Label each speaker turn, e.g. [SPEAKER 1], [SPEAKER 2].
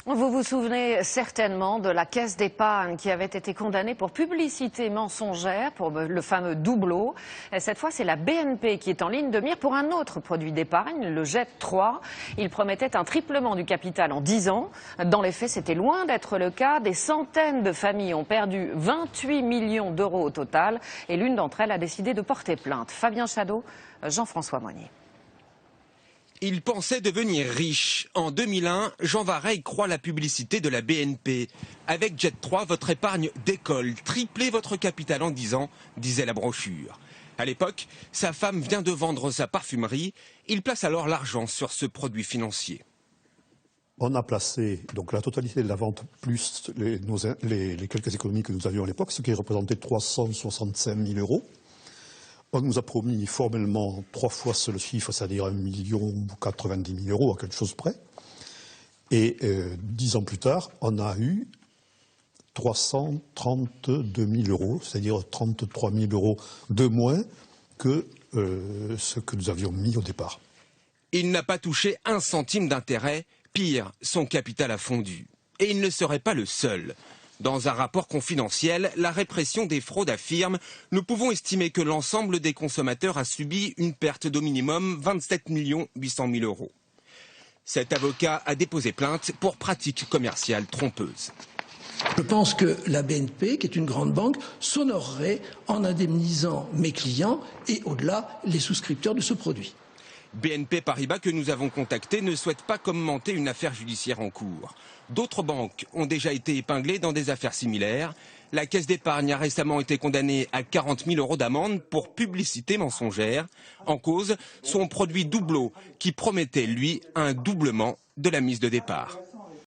[SPEAKER 1] Vous vous souvenez certainement de la Caisse d'épargne qui avait été condamnée pour publicité mensongère, pour le fameux doubleau. Et cette fois, c'est la BNP qui est en ligne de mire pour un autre produit d'épargne, le JET 3. Il promettait un triplement du capital en 10 ans. Dans les faits, c'était loin d'être le cas. Des centaines de familles ont perdu 28 millions d'euros au total. Et l'une d'entre elles a décidé de porter plainte. Fabien Chadeau, Jean-François Monnier.
[SPEAKER 2] Il pensait devenir riche. En 2001, Jean Vareille croit la publicité de la BNP. Avec Jet 3, votre épargne décolle. Triplez votre capital en 10 ans, disait la brochure. À l'époque, sa femme vient de vendre sa parfumerie. Il place alors l'argent sur ce produit financier.
[SPEAKER 3] On a placé donc la totalité de la vente plus les quelques économies que nous avions à l'époque, ce qui représentait 365 000 euros. On nous a promis formellement 3 fois ce chiffre, c'est-à-dire 1,90 000 euros à quelque chose près. Et 10 ans plus tard, on a eu 332 000 euros, c'est-à-dire 33 000 euros de moins que ce que nous avions mis au départ.
[SPEAKER 2] Il n'a pas touché un centime d'intérêt. Pire, son capital a fondu. Et il ne serait pas le seul. Dans un rapport confidentiel, la répression des fraudes affirme « Nous pouvons estimer que l'ensemble des consommateurs a subi une perte d'au minimum 27 800 000 euros ». Cet avocat a déposé plainte pour pratique commerciale trompeuse.
[SPEAKER 4] Je pense que la BNP, qui est une grande banque, s'honorerait en indemnisant mes clients et au-delà les souscripteurs de ce produit.
[SPEAKER 2] BNP Paribas, que nous avons contacté, ne souhaite pas commenter une affaire judiciaire en cours. D'autres banques ont déjà été épinglées dans des affaires similaires. La Caisse d'épargne a récemment été condamnée à 40 000 euros d'amende pour publicité mensongère. En cause, son produit Doubleau, qui promettait, lui, un doublement de la mise de départ.